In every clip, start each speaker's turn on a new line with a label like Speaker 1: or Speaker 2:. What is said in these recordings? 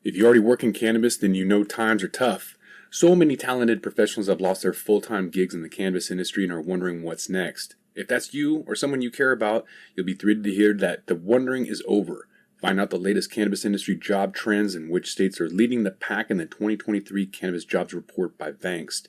Speaker 1: If you already work in cannabis, then you know times are tough. So many talented professionals have lost their full-time gigs in the cannabis industry and are wondering what's next. If that's you or someone you care about, you'll be thrilled to hear that the wondering is over. Find out the latest cannabis industry job trends and which states are leading the pack in the 2023 Cannabis Jobs Report by Vankst.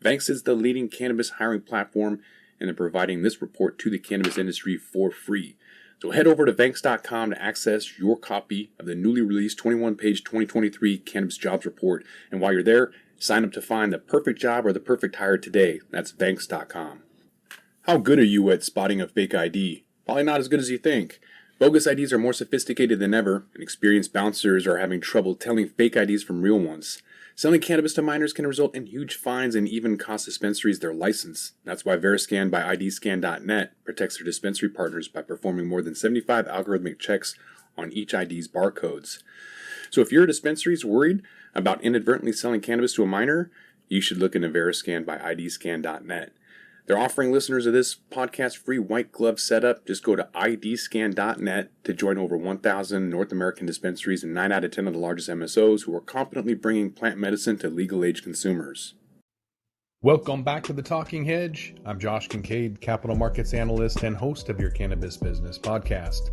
Speaker 1: Vankst is the leading cannabis hiring platform, and they're providing this report to the cannabis industry for free. So head over to Vankst.com to access your copy of the newly released 21-page 2023 Cannabis Jobs Report. And while you're there, sign up to find the perfect job or the perfect hire today. That's Vankst.com. How good are you at spotting a fake ID? Probably not as good as you think. Bogus IDs are more sophisticated than ever, and experienced bouncers are having trouble telling fake IDs from real ones. Selling cannabis to minors can result in huge fines and even cost dispensaries their license. That's why Veriscan by IDscan.net protects their dispensary partners by performing more than 75 algorithmic checks on each ID's barcodes. So if your dispensary is worried about inadvertently selling cannabis to a minor, you should look into Veriscan by IDscan.net. They're offering listeners of this podcast free white glove setup. Just go to idscan.net to join over 1,000 North American dispensaries and 9 out of 10 of the largest MSOs who are confidently bringing plant medicine to legal age consumers.
Speaker 2: Welcome back to The Talking Hedge. I'm Josh Kincaid, capital markets analyst and host of your Cannabis Business Podcast.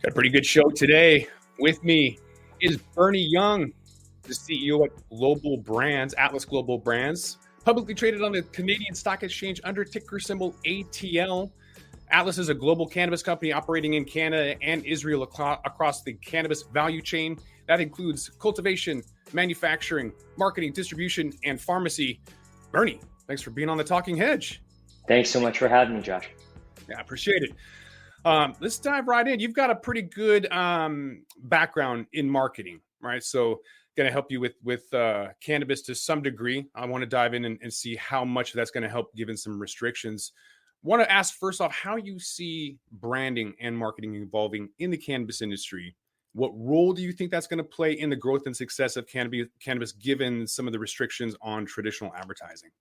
Speaker 3: Got a pretty good show today. With me is Bernie Young, the CEO at Global Brands, Atlas Global Brands, publicly traded on the Canadian Stock Exchange under ticker symbol ATL. Atlas is a global cannabis company operating in Canada and Israel across the cannabis value chain. That includes cultivation, manufacturing, marketing, distribution, and pharmacy. Bernie, thanks for being on The Talking Hedge.
Speaker 4: Thanks so much for having me, Josh.
Speaker 3: Yeah, I appreciate it. Let's dive right in. You've got a pretty good background in marketing, right? So going to help you with cannabis to some degree. I want to dive in and see how much that's going to help given some restrictions. Want to ask first off how you see branding and marketing evolving in the cannabis industry. What role do you think that's going to play in the growth and success of cannabis given some of the restrictions on traditional advertising?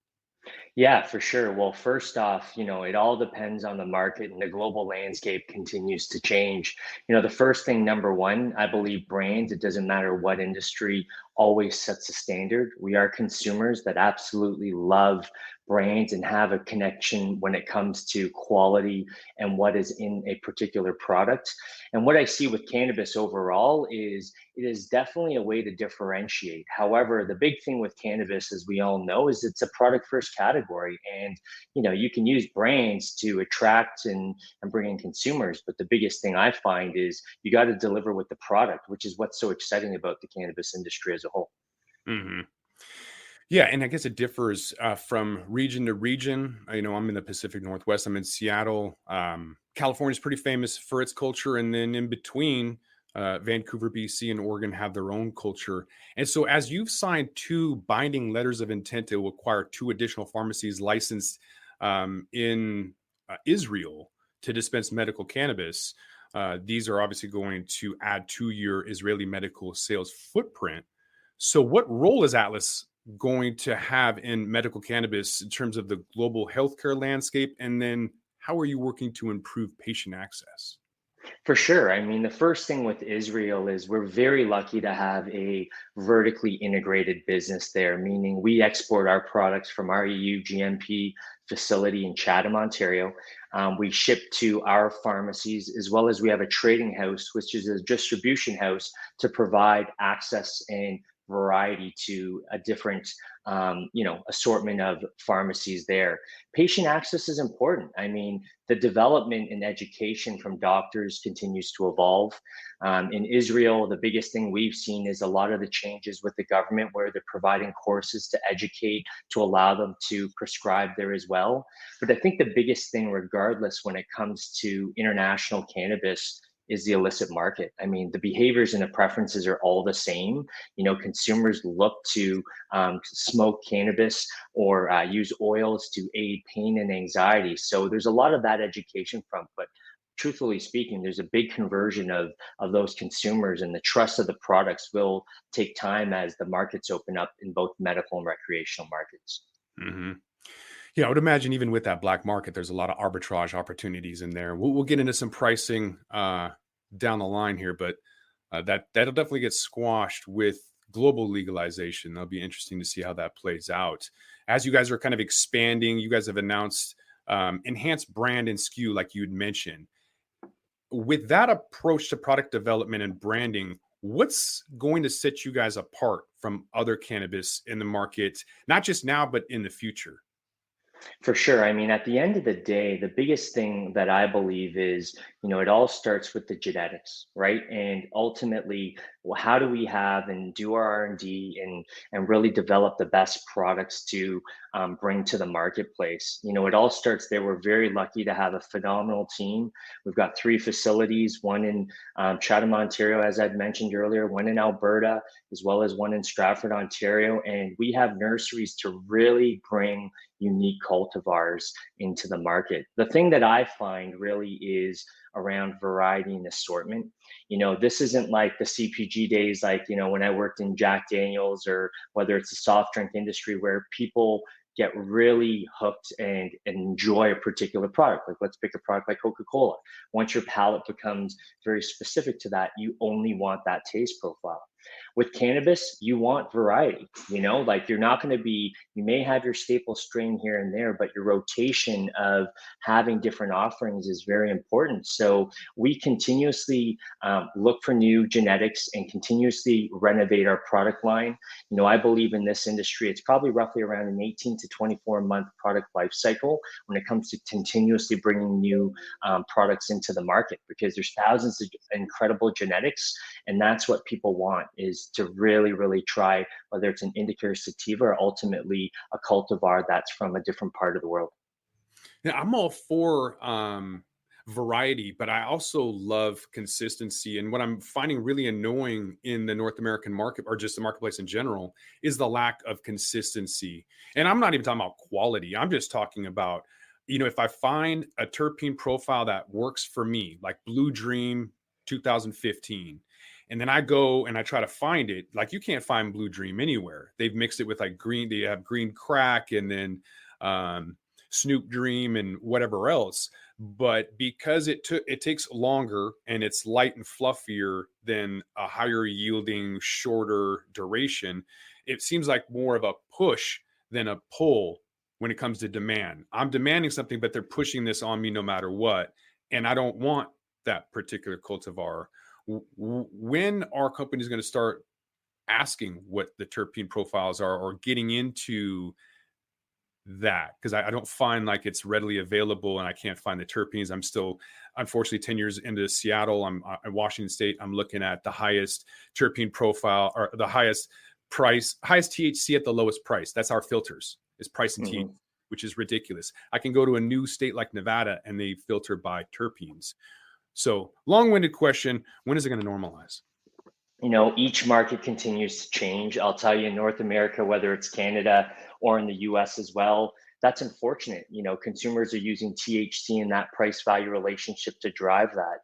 Speaker 4: Yeah, for sure. Well, first off, it all depends on the market and the global landscape continues to change. The first thing, number one, I believe brands, it doesn't matter what industry, always sets a standard. We are consumers that absolutely love brands and have a connection when it comes to quality and what is in a particular product. And what I see with cannabis overall is it is definitely a way to differentiate. However, the big thing with cannabis, as we all know, is it's a product first category. And you can use brands to attract and bring in consumers. But the biggest thing I find is you got to deliver with the product, which is what's so exciting about the cannabis industry as a whole.
Speaker 3: Mm-hmm. Yeah, and I guess it differs from region to region. I'm in the Pacific Northwest. I'm in Seattle. California is pretty famous for its culture. And then in between, Vancouver, BC, and Oregon have their own culture. And so as you've signed 2 binding letters of intent to acquire 2 additional pharmacies licensed in Israel to dispense medical cannabis, these are obviously going to add to your Israeli medical sales footprint. So what role is Atlas going to have in medical cannabis in terms of the global healthcare landscape? And then how are you working to improve patient access?
Speaker 4: For sure. I mean, the first thing with Israel is we're very lucky to have a vertically integrated business there, meaning we export our products from our EU GMP facility in Chatham, Ontario. We ship to our pharmacies, as well as we have a trading house, which is a distribution house to provide access and variety to a different assortment of pharmacies there. Patient access is important. I mean, the development and education from doctors continues to evolve. In Israel, the biggest thing we've seen is a lot of the changes with the government where they're providing courses to educate, to allow them to prescribe there as well. But I think the biggest thing, regardless, when it comes to international cannabis, is the illicit market. I mean, the behaviors and the preferences are all the same. Consumers look to smoke cannabis or use oils to aid pain and anxiety. So there's a lot of that education front, but truthfully speaking, there's a big conversion of those consumers, and the trust of the products will take time as the markets open up in both medical and recreational markets.
Speaker 3: Mm-hmm. Yeah, I would imagine even with that black market, there's a lot of arbitrage opportunities in there. We'll get into some pricing down the line here, but that'll definitely get squashed with global legalization. That'll be interesting to see how that plays out. As you guys are kind of expanding, you guys have announced enhanced brand and SKU, like you'd mentioned. With that approach to product development and branding, what's going to set you guys apart from other cannabis in the market, not just now, but in the future?
Speaker 4: For sure. I mean, at the end of the day, the biggest thing that I believe is, it all starts with the genetics, right? And ultimately, well, how do we have and do our R&D and really develop the best products to bring to the marketplace? It all starts there. We're very lucky to have a phenomenal team. We've got 3 facilities, one in Chatham, Ontario, as I'd mentioned earlier, one in Alberta, as well as one in Stratford, Ontario. And we have nurseries to really bring unique cultivars into the market. The thing that I find really is around variety and assortment. This isn't like the CPG days, like, when I worked in Jack Daniels, or whether it's the soft drink industry, where people get really hooked and enjoy a particular product. Like, let's pick a product like Coca-Cola. Once your palate becomes very specific to that, you only want that taste profile. With cannabis, you want variety, like you're not going to be, you may have your staple strain here and there, but your rotation of having different offerings is very important. So we continuously look for new genetics and continuously renovate our product line. I believe in this industry, it's probably roughly around an 18 to 24-month product life cycle when it comes to continuously bringing new products into the market, because there's thousands of incredible genetics, and that's what people want, is to really, really try, whether it's an indica or sativa, or ultimately a cultivar that's from a different part of the world.
Speaker 3: Yeah, I'm all for variety, but I also love consistency. And what I'm finding really annoying in the North American market, or just the marketplace in general, is the lack of consistency. And I'm not even talking about quality. I'm just talking about, if I find a terpene profile that works for me, like Blue Dream 2015, and then I go and I try to find it, like, you can't find Blue Dream anywhere. They've mixed it with like green, they have green crack, and then Snoop Dream and whatever else. But because it takes longer and it's light and fluffier than a higher yielding, shorter duration, it seems like more of a push than a pull when it comes to demand. I'm demanding something, but they're pushing this on me no matter what. And I don't want that particular cultivar. When are companies going to start asking what the terpene profiles are, or getting into that? Because I don't find like it's readily available, and I can't find the terpenes. I'm still, unfortunately, 10 years into Seattle. I'm in Washington State. I'm looking at the highest terpene profile, or the highest price, highest THC at the lowest price. That's our filters, is price and THC, which is ridiculous. I can go to a new state like Nevada and they filter by terpenes. So, long-winded question, when is it going to normalize?
Speaker 4: Each market continues to change. I'll tell you, in North America, whether it's Canada or in the US as well, that's unfortunate. Consumers are using THC and that price value relationship to drive that.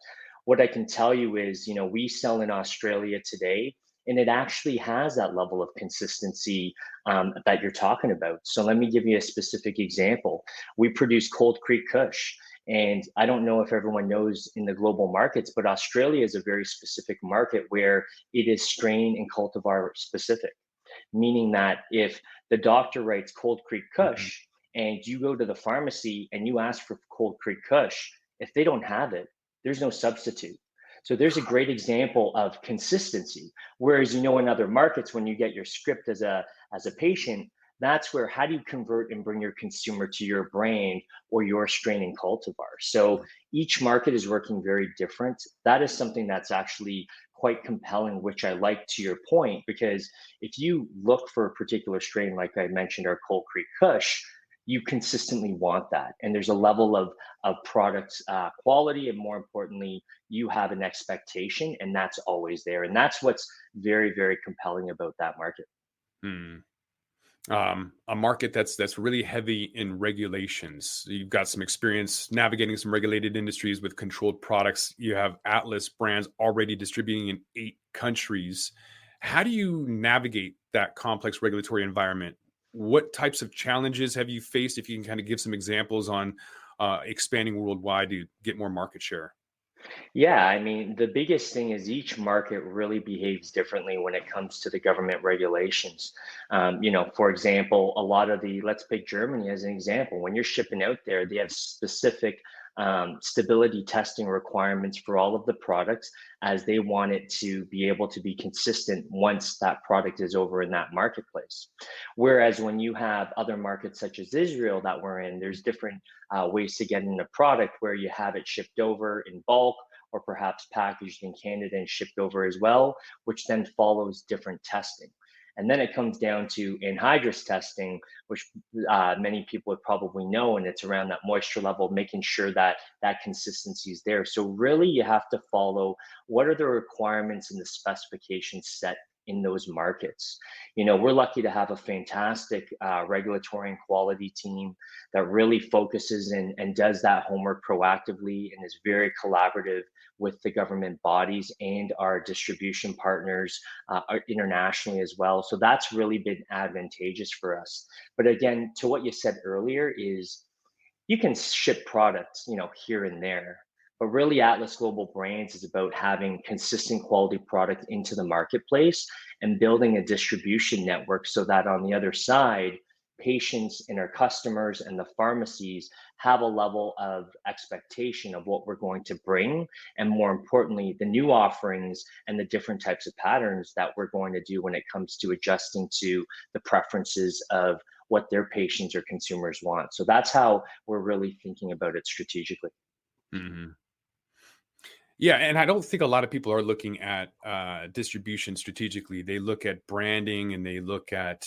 Speaker 4: What I can tell you is, we sell in Australia today, and it actually has that level of consistency that you're talking about. So let me give you a specific example. We produce Cold Creek Kush. And I don't know if everyone knows in the global markets, but Australia is a very specific market where it is strain and cultivar specific, meaning that if the doctor writes Cold Creek Kush and you go to the pharmacy and you ask for Cold Creek Kush, if they don't have it, there's no substitute. So there's a great example of consistency. Whereas, in other markets, when you get your script as a patient, that's where, how do you convert and bring your consumer to your brand or your strain and cultivar? So each market is working very different. That is something that's actually quite compelling, which I like, to your point, because if you look for a particular strain, like I mentioned, our Cold Creek Kush, you consistently want that. And there's a level of product quality, and more importantly, you have an expectation, and that's always there. And that's what's very, very compelling about that market.
Speaker 3: A market that's really heavy in regulations. You've got some experience navigating some regulated industries with controlled products. You have Atlas brands already distributing in 8 countries. How do you navigate that complex regulatory environment? What types of challenges have you faced? If you can kind of give some examples on expanding worldwide to get more market share.
Speaker 4: Yeah, I mean, the biggest thing is each market really behaves differently when it comes to the government regulations. For example, a lot of let's pick Germany as an example. When you're shipping out there, they have specific stability testing requirements for all of the products as they want it to be able to be consistent once that product is over in that marketplace. Whereas when you have other markets such as Israel that we're in, there's different ways to get in a product where you have it shipped over in bulk or perhaps packaged in Canada and shipped over as well, which then follows different testing. And then it comes down to anhydrous testing, which many people would probably know, and it's around that moisture level, making sure that that consistency is there. So really, you have to follow what are the requirements and the specifications set in those markets. We're lucky to have a fantastic regulatory and quality team that really focuses and does that homework proactively and is very collaborative with the government bodies and our distribution partners internationally as well. So that's really been advantageous for us. But again, to what you said earlier is you can ship products, here and there. But really, Atlas Global Brands is about having consistent quality product into the marketplace and building a distribution network so that on the other side, patients and our customers and the pharmacies have a level of expectation of what we're going to bring. And more importantly, the new offerings and the different types of patterns that we're going to do when it comes to adjusting to the preferences of what their patients or consumers want. So that's how we're really thinking about it strategically.
Speaker 3: Hmm. Yeah, and I don't think a lot of people are looking at distribution strategically. They look at branding and they look at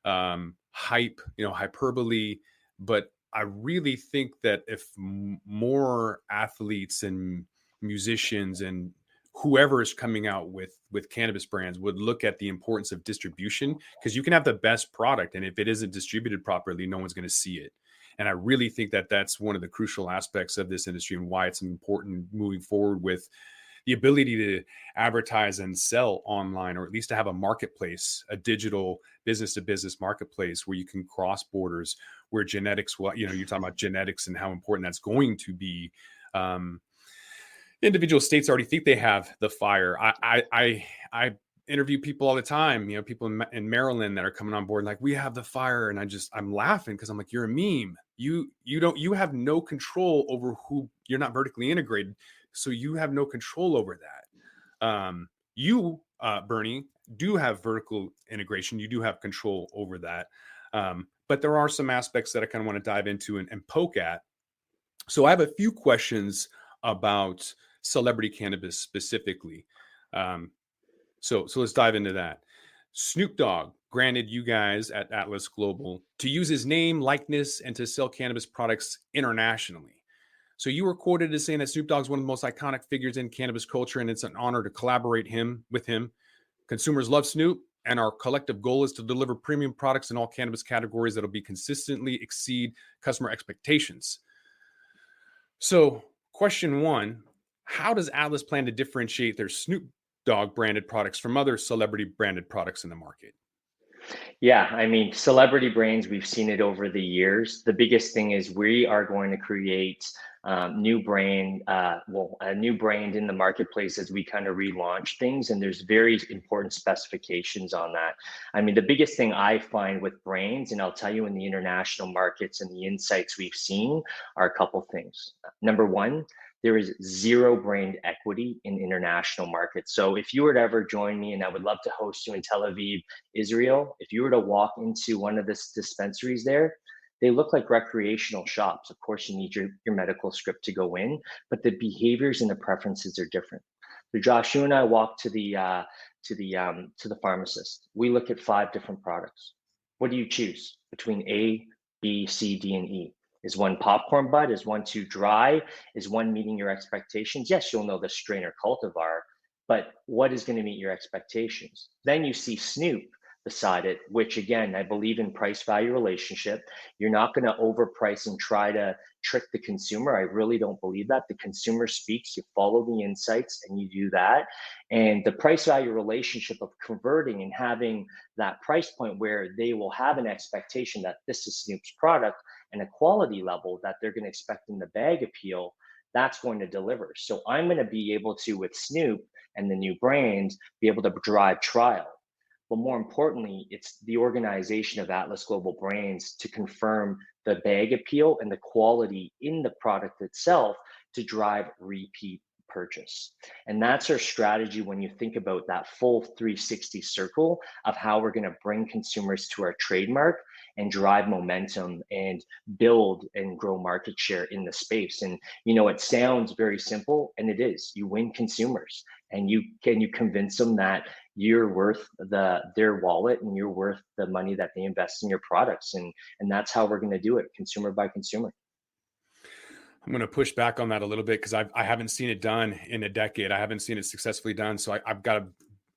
Speaker 3: hype, hyperbole. But I really think that if more athletes and musicians and whoever is coming out with cannabis brands would look at the importance of distribution, because you can have the best product, and if it isn't distributed properly, no one's going to see it. And I really think that that's one of the crucial aspects of this industry and why it's important moving forward with the ability to advertise and sell online, or at least to have a marketplace, a digital business to business marketplace where you can cross borders, where genetics, you're talking about genetics and how important that's going to be. Individual states already think they have the fire. I interview people all the time, people in Maryland that are coming on board like, we have the fire, and I'm laughing because I'm like, you're a meme. You have no control over who, you're not vertically integrated, so you have no control over that. Bernie, do have vertical integration. You do have control over that. But there are some aspects that I kind of want to dive into and poke at. So I have a few questions about celebrity cannabis specifically. So let's dive into that. Snoop Dogg granted you guys at Atlas Global to use his name, likeness, and to sell cannabis products internationally. So you were quoted as saying that Snoop Dogg is one of the most iconic figures in cannabis culture, and it's an honor to collaborate with him. Consumers love Snoop, and our collective goal is to deliver premium products in all cannabis categories that'll be consistently exceed customer expectations. So question one, how does Atlas plan to differentiate their Snoop Dogg branded products from other celebrity branded products in the market?
Speaker 4: Yeah, I mean, celebrity brands, we've seen it over the years. The biggest thing is we are going to create a new brand in the marketplace as we kind of relaunch things. And there's very important specifications on that. I mean, the biggest thing I find with brands, and I'll tell you in the international markets and the insights we've seen, are a couple things. Number one, there is zero brand equity in international markets. So if you were to ever join me, and I would love to host you in Tel Aviv, Israel, if you were to walk into one of the dispensaries there, they look like recreational shops. Of course, you need your medical script to go in, but the behaviors and the preferences are different. So Josh, you and I walk to the pharmacist. We look at 5 different products. What do you choose between A, B, C, D, and E? Is one popcorn bud? Is one too dry? Is one meeting your expectations? Yes, you'll know the strain or cultivar, but what is going to meet your expectations? Then you see Snoop beside it, which again, I believe in price value relationship. You're not going to overprice and try to trick the consumer. I really don't believe that. The consumer speaks, you follow the insights and you do that. And the price value relationship of converting and having that price point where they will have an expectation that this is Snoop's product and a quality level that they're going to expect in the bag appeal, that's going to deliver. So I'm going to be able to, with Snoop and the new brands, be able to drive trial. But more importantly, it's the organization of Atlas Global Brands to confirm the bag appeal and the quality in the product itself to drive repeat purchase. And that's our strategy when you think about that full 360 circle of how we're going to bring consumers to our trademark and drive momentum and build and grow market share in the space. And it sounds very simple, and it is. You win consumers, and you convince them that you're worth their wallet, and you're worth the money that they invest in your products. And that's how we're going to do it, consumer by consumer.
Speaker 3: I'm going to push back on that a little bit because I haven't seen it done in a decade. I haven't seen it successfully done. So I've got to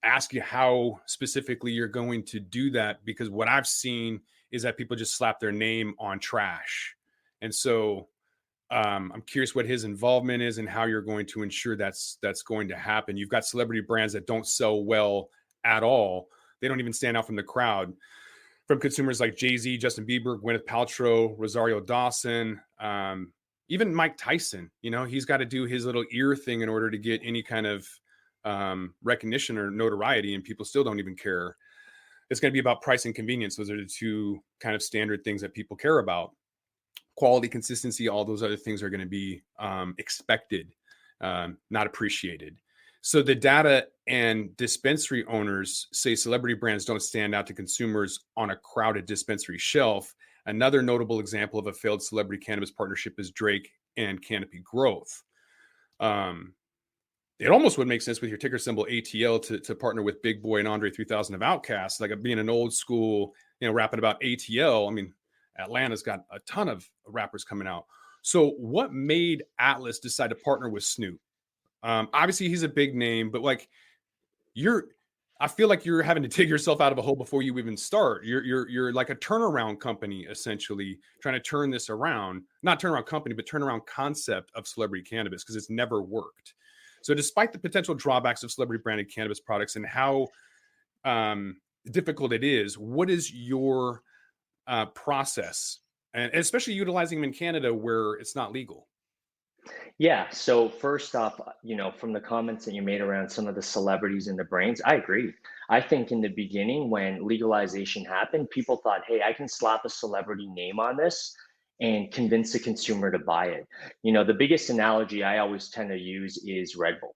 Speaker 3: ask you how specifically you're going to do that, because what I've seen is that people just slap their name on trash. And so I'm curious what his involvement is and how you're going to ensure that's going to happen. You've got celebrity brands that don't sell well at all. They don't even stand out from the crowd. From consumers like Jay-Z, Justin Bieber, Gwyneth Paltrow, Rosario Dawson, even Mike Tyson. He's got to do his little ear thing in order to get any kind of recognition or notoriety, and people still don't even care. It's going to be about price and convenience. Those are the two kind of standard things that people care about. Quality, consistency, all those other things are going to be expected, not appreciated. So the data and dispensary owners say celebrity brands don't stand out to consumers on a crowded dispensary shelf. Another notable example of a failed celebrity cannabis partnership is Drake and Canopy Growth. It almost would make sense with your ticker symbol ATL to partner with Big Boy and Andre 3000 of Outkast, like being an old school, rapping about ATL. I mean, Atlanta's got a ton of rappers coming out. So what made Atlas decide to partner with Snoop? Obviously he's a big name, but I feel like you're having to dig yourself out of a hole before you even start. You're like a turnaround company, essentially trying to turn this around, not turnaround company, but turnaround concept of celebrity cannabis, because it's never worked. So despite the potential drawbacks of celebrity branded cannabis products and how difficult it is, what is your process, and especially utilizing them in Canada where it's not legal?
Speaker 4: Yeah. So first off, from the comments that you made around some of the celebrities and the brands, I agree. I think in the beginning, when legalization happened, people thought, hey, I can slap a celebrity name on this and convince the consumer to buy it. The biggest analogy I always tend to use is Red Bull.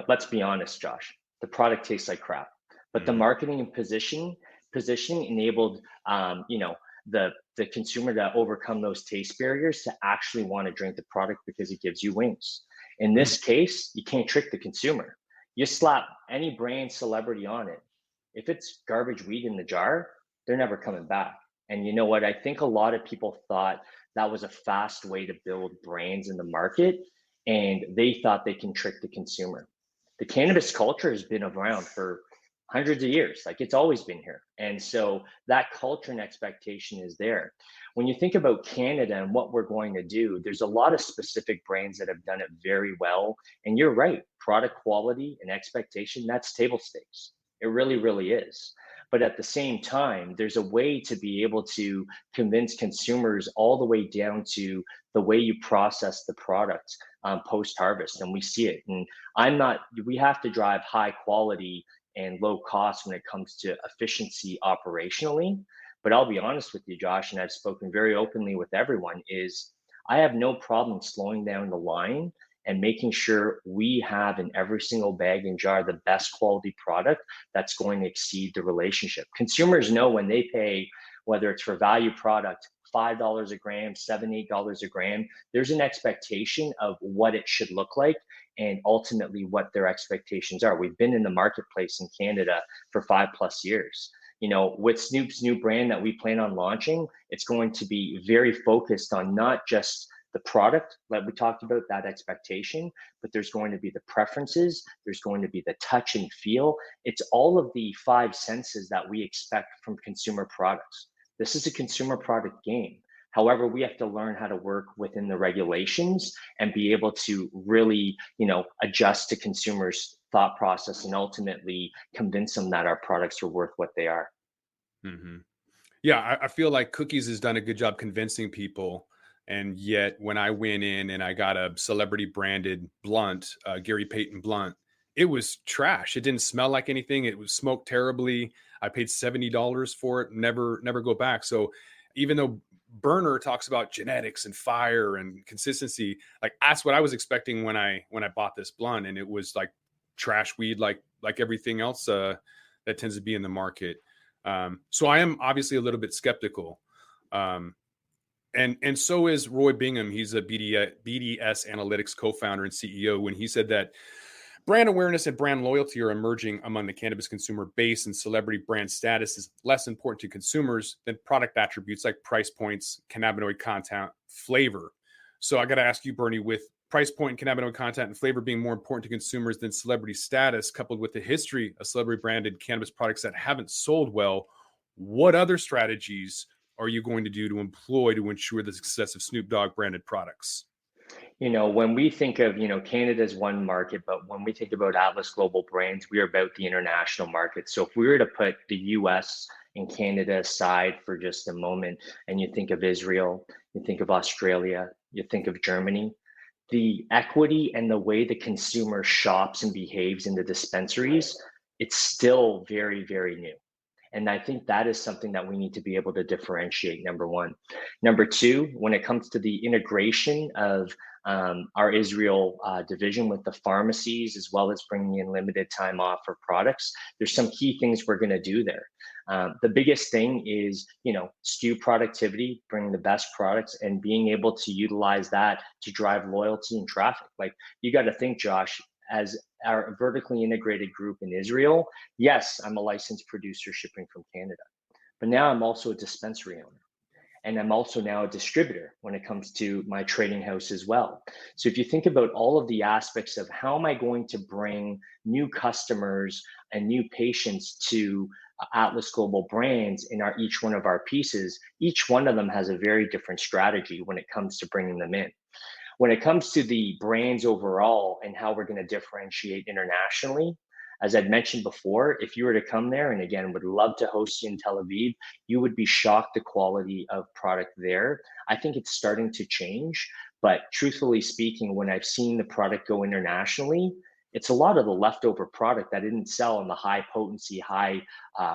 Speaker 4: Let's be honest, Josh, the product tastes like crap, but the marketing and positioning enabled, the consumer to overcome those taste barriers to actually want to drink the product because it gives you wings. In this case, you can't trick the consumer. You slap any brand celebrity on it. If it's garbage weed in the jar, they're never coming back. And you know what? I think a lot of people thought that was a fast way to build brands in the market, and they thought they can trick the consumer. The cannabis culture has been around for hundreds of years. Like, it's always been here. And so that culture and expectation is there. When you think about Canada and what we're going to do, there's a lot of specific brands that have done it very well. And you're right, product quality and expectation, that's table stakes. It really, really is. But at the same time, there's a way to be able to convince consumers all the way down to the way you process the product post harvest. And we see it. And we have to drive high quality and low cost when it comes to efficiency operationally. But I'll be honest with you, Josh, and I've spoken very openly with everyone, is I have no problem slowing down the line and making sure we have in every single bag and jar the best quality product that's going to exceed the relationship. Consumers know when they pay, whether it's for value product, $5 a gram, $7, $8 a gram, there's an expectation of what it should look like and ultimately what their expectations are. We've been in the marketplace in Canada for 5+ years. With Snoop's new brand that we plan on launching, it's going to be very focused on not just the product that we talked about, that expectation, but there's going to be the preferences, there's going to be the touch and feel. It's all of the 5 senses that we expect from consumer products. This is a consumer product game. However, we have to learn how to work within the regulations and be able to really, adjust to consumers' thought process and ultimately convince them that our products are worth what they are.
Speaker 3: Mm-hmm. Yeah, I feel like Cookies has done a good job convincing people And yet when I went in and I got a celebrity branded blunt, Gary Payton blunt, it was trash. It didn't smell like anything. It was smoked terribly. I paid $70 for it. Never go back. So even though Burner talks about genetics and fire and consistency, like that's what I was expecting when I bought this blunt, and it was like trash weed, like everything else that tends to be in the market. So I am obviously a little bit skeptical. And so is Roy Bingham. He's a BDS Analytics co-founder and CEO. When he said that brand awareness and brand loyalty are emerging among the cannabis consumer base, and celebrity brand status is less important to consumers than product attributes like price points, cannabinoid content, flavor. So I got to ask you, Bernie, with price point, cannabinoid content, and flavor being more important to consumers than celebrity status, coupled with the history of celebrity branded cannabis products that haven't sold well, what other strategies are you going to do to employ to ensure the success of Snoop Dogg branded products?
Speaker 4: When we think of, Canada's one market, but when we think about Atlas Global Brands, we are about the international market. So if we were to put the US and Canada aside for just a moment, and you think of Israel, you think of Australia, you think of Germany, the equity and the way the consumer shops and behaves in the dispensaries, it's still very, very new. And I think that is something that we need to be able to differentiate, number one. Number two, when it comes to the integration of our Israel division with the pharmacies, as well as bringing in limited time offer products, there's some key things we're going to do there. The biggest thing is, SKU productivity, bringing the best products and being able to utilize that to drive loyalty and traffic. Like, you got to think, Josh, as our vertically integrated group in Israel, yes, I'm a licensed producer shipping from Canada, but now I'm also a dispensary owner. And I'm also now a distributor when it comes to my trading house as well. So if you think about all of the aspects of how am I going to bring new customers and new patients to Atlas Global Brands in each one of our pieces, each one of them has a very different strategy when it comes to bringing them in. When it comes to the brands overall and how we're going to differentiate internationally, as I'd mentioned before, if you were to come there, and again, would love to host you in Tel Aviv, you would be shocked the quality of product there. I think it's starting to change, but truthfully speaking, when I've seen the product go internationally, it's a lot of the leftover product that didn't sell in the high potency, high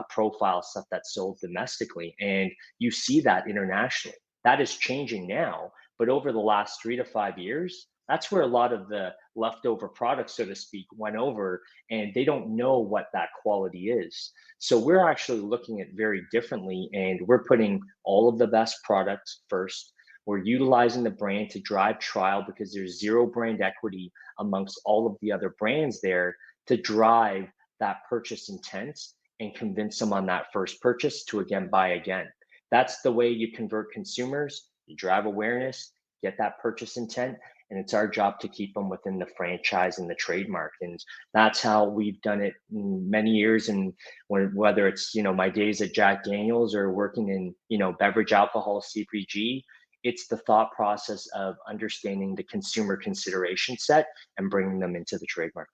Speaker 4: profile stuff that's sold domestically. And you see that internationally. That is changing now. But over the last 3 to 5 years, that's where a lot of the leftover products, so to speak, went over, and they don't know what that quality is. So we're actually looking at very differently, and we're putting all of the best products first. We're utilizing the brand to drive trial because there's zero brand equity amongst all of the other brands there to drive that purchase intent and convince them on that first purchase to again buy again. That's the way you convert consumers. You drive awareness, get that purchase intent, and it's our job to keep them within the franchise and the trademark. And that's how we've done it in many years. And whether it's, my days at Jack Daniels or working in, beverage alcohol, CPG, it's the thought process of understanding the consumer consideration set and bringing them into the trademark.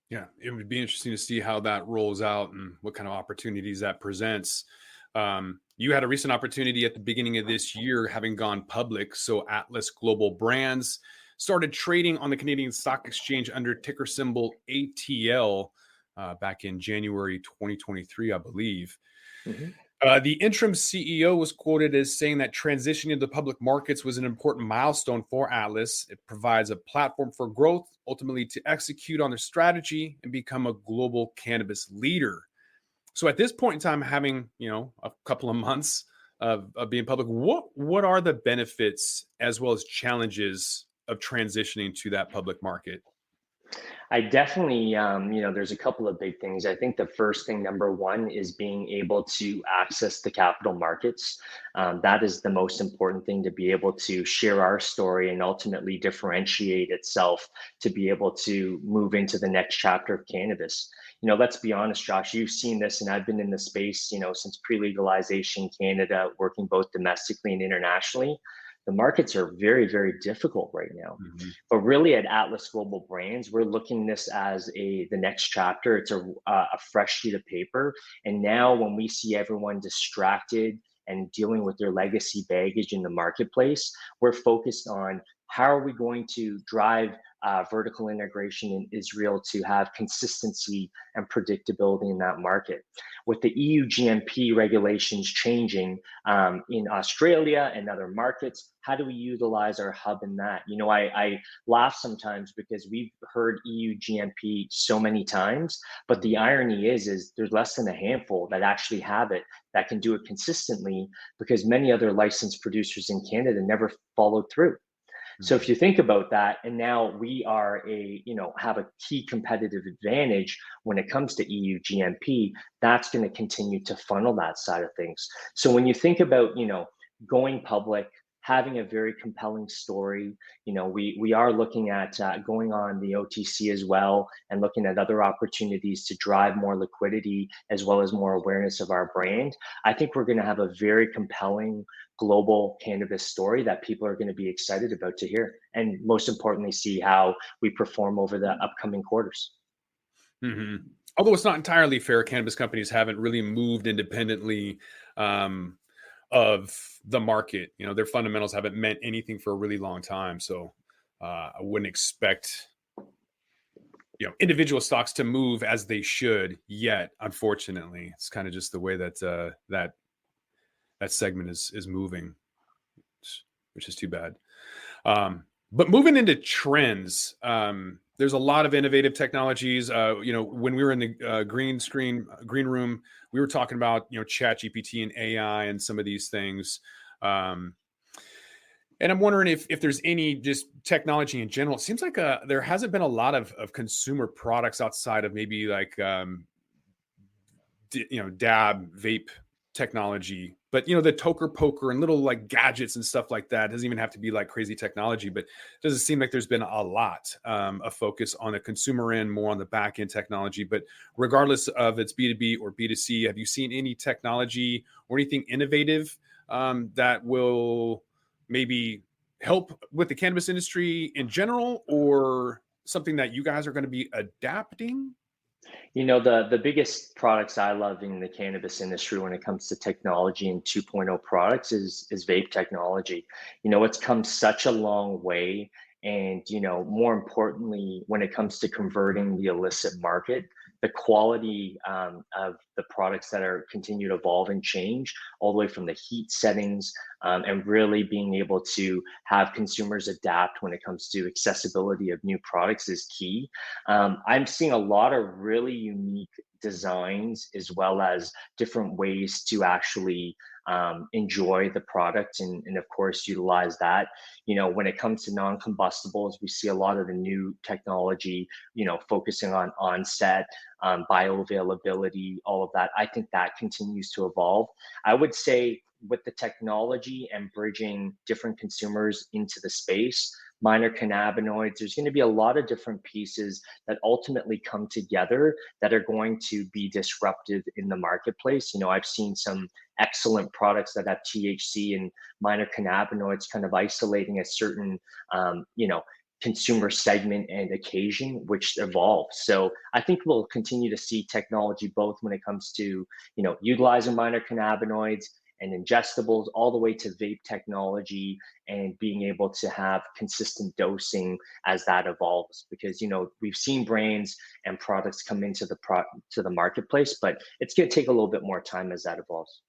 Speaker 3: Yeah, it would be interesting to see how that rolls out and what kind of opportunities that presents. You had a recent opportunity at the beginning of this year, having gone public. So Atlas Global Brands started trading on the Canadian Stock Exchange under ticker symbol ATL back in January 2023, I believe. Mm-hmm. The interim CEO was quoted as saying that transitioning to the public markets was an important milestone for Atlas. It provides a platform for growth, ultimately to execute on their strategy and become a global cannabis leader. So at this point in time, having, a couple of months of being public, what are the benefits as well as challenges of transitioning to that public market?
Speaker 4: I definitely, there's a couple of big things. I think the first thing, number one, is being able to access the capital markets. That is the most important thing, to be able to share our story and ultimately differentiate itself to be able to move into the next chapter of cannabis. Let's be honest, Josh, you've seen this, and I've been in the space, since pre-legalization Canada, working both domestically and internationally. The markets are very, very difficult right now. Mm-hmm. But really at Atlas Global Brands, we're looking this as the next chapter. It's a fresh sheet of paper. And now when we see everyone distracted and dealing with their legacy baggage in the marketplace. We're focused on how are we going to drive vertical integration in Israel to have consistency and predictability in that market. With the EU GMP regulations changing in Australia and other markets, how do we utilize our hub in that? You know, I laugh sometimes because we've heard EU GMP so many times, but the irony is there's less than a handful that actually have it, that can do it consistently, because many other licensed producers in Canada never followed through. So if you think about that, and now we are have a key competitive advantage when it comes to EU GMP, that's going to continue to funnel that side of things. So when you think about, going public, having a very compelling story, we are looking at going on the OTC as well, and looking at other opportunities to drive more liquidity as well as more awareness of our brand. I think we're going to have a very compelling global cannabis story that people are going to be excited about to hear, and most importantly, see how we perform over the upcoming quarters.
Speaker 3: Mm-hmm. Although it's not entirely fair, cannabis companies haven't really moved independently of the market. Their fundamentals haven't meant anything for a really long time. So I wouldn't expect individual stocks to move as they should yet. Unfortunately, it's kind of just the way that that segment is moving, which is too bad. But moving into trends, there's a lot of innovative technologies. When we were in the green room, we were talking about Chat GPT and AI and some of these things. And I'm wondering if there's any just technology in general. It seems like there hasn't been a lot of consumer products outside of maybe like dab vape technology, but the toker poker and little like gadgets and stuff like that doesn't even have to be like crazy technology, but it doesn't seem like there's been a lot of focus on the consumer end, more on the back end technology. But regardless of it's B2B or B2C, have you seen any technology or anything innovative that will maybe help with the cannabis industry in general, or something that you guys are going to be adapting?
Speaker 4: The biggest products I love in the cannabis industry when it comes to technology and 2.0 products is vape technology. It's come such a long way. And, more importantly, when it comes to converting the illicit market, the quality of the products that are continue to evolve and change, all the way from the heat settings, and really being able to have consumers adapt when it comes to accessibility of new products is key. I'm seeing a lot of really unique designs, as well as different ways to actually enjoy the product, and of course utilize that. When it comes to non-combustibles, we see a lot of the new technology, focusing on onset, bioavailability, all of that. I think that continues to evolve. I would say with the technology and bridging different consumers into the space, minor cannabinoids, there's going to be a lot of different pieces that ultimately come together that are going to be disruptive in the marketplace. I've seen some excellent products that have THC and minor cannabinoids kind of isolating a certain, consumer segment and occasion, which evolves. So I think we'll continue to see technology both when it comes to, utilizing minor cannabinoids and ingestibles, all the way to vape technology, and being able to have consistent dosing as that evolves. Because we've seen brands and products come into the marketplace, but it's going to take a little bit more time as that evolves.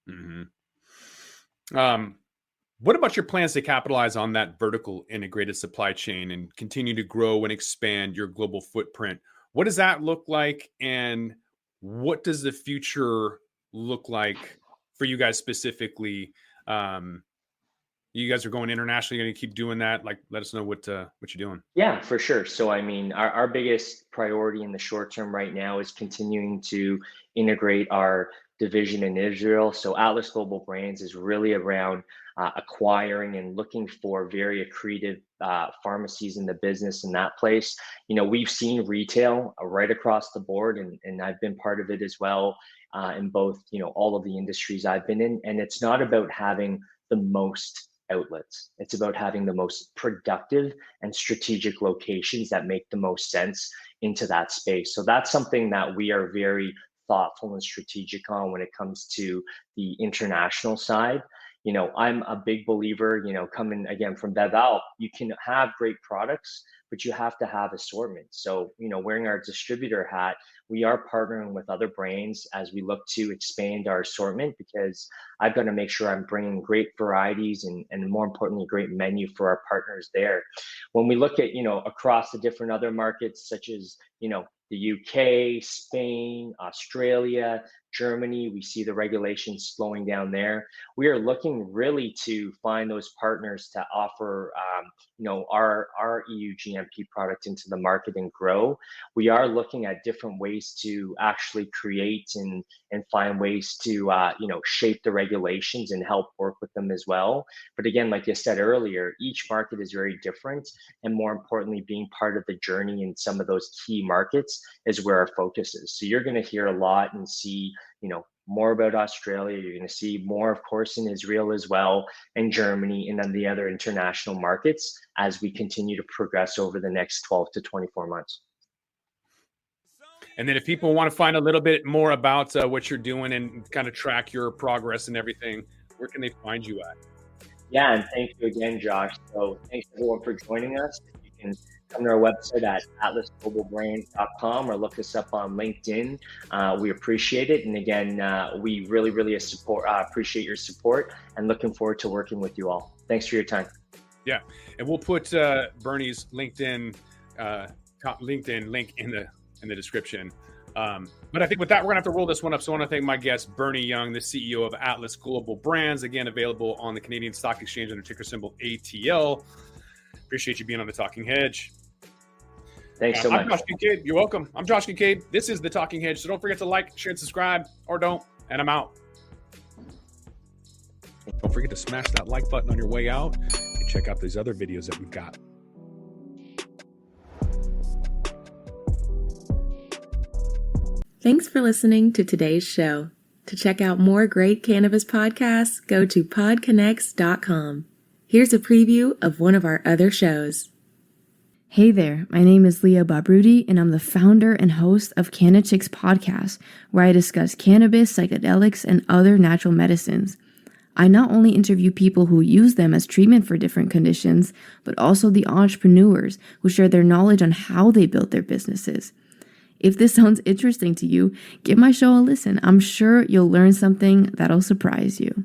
Speaker 3: Mm-hmm. What about your plans to capitalize on that vertical integrated supply chain and continue to grow and expand your global footprint? What does that look like, and what does the future look like for you guys specifically? You guys are going internationally. You're going to keep doing that? Like, let us know what you're doing.
Speaker 4: Yeah, for sure. So, our biggest priority in the short term right now is continuing to integrate our division in Israel. So, Atlas Global Brands is really around acquiring and looking for very accretive pharmacies in the business in that place. We've seen retail right across the board, and I've been part of it as well, in both, all of the industries I've been in. And it's not about having the most outlets. It's about having the most productive and strategic locations that make the most sense into that space. So that's something that we are very thoughtful and strategic on when it comes to the international side. I'm a big believer, coming again from Beval, you can have great products, but you have to have assortment. So, wearing our distributor hat, we are partnering with other brands as we look to expand our assortment, because I've got to make sure I'm bringing great varieties and more importantly, great menu for our partners there. When we look at, across the different other markets, such as, the UK, Spain, Australia, Germany, we see the regulations slowing down there. We are looking really to find those partners to offer, our EU GMP product into the market and grow. We are looking at different ways to actually create and find ways to, shape the regulations and help work with them as well. But again, like I said earlier, each market is very different, and more importantly, being part of the journey in some of those key markets is where our focus is. So you're going to hear a lot and see, more about Australia. You're going to see more, of course, in Israel as well, and Germany, and then the other international markets as we continue to progress over the next 12 to 24 months.
Speaker 3: And then if people want to find a little bit more about what you're doing and kind of track your progress and everything, where can they find you at?
Speaker 4: Yeah, and thank you again, Josh. So thanks everyone for joining us. You can come to our website at atlasglobalbrand.com or look us up on LinkedIn. We appreciate it. And again, we really appreciate your support and looking forward to working with you all. Thanks for your time.
Speaker 3: Yeah. And we'll put Bernie's LinkedIn link in the description. But I think with that, we're going to have to roll this one up. So I want to thank my guest, Bernie Young, the CEO of Atlas Global Brands, again, available on the Canadian Stock Exchange under ticker symbol ATL. Appreciate you being on the Talking Hedge.
Speaker 4: Thanks so much.
Speaker 3: I'm Josh Kincaid. You're welcome. I'm Josh Kincaid. This is the Talking Hedge. So don't forget to like, share, and subscribe, or don't. And I'm out.
Speaker 2: Don't forget to smash that like button on your way out and check out these other videos that we've got.
Speaker 5: Thanks for listening to today's show. To check out more great cannabis podcasts, go to podconnects.com. Here's a preview of one of our other shows.
Speaker 6: Hey there, my name is Leah Babrudi, and I'm the founder and host of Cannachicks Podcast, where I discuss cannabis, psychedelics, and other natural medicines. I not only interview people who use them as treatment for different conditions, but also the entrepreneurs who share their knowledge on how they built their businesses. If this sounds interesting to you, give my show a listen. I'm sure you'll learn something that'll surprise you.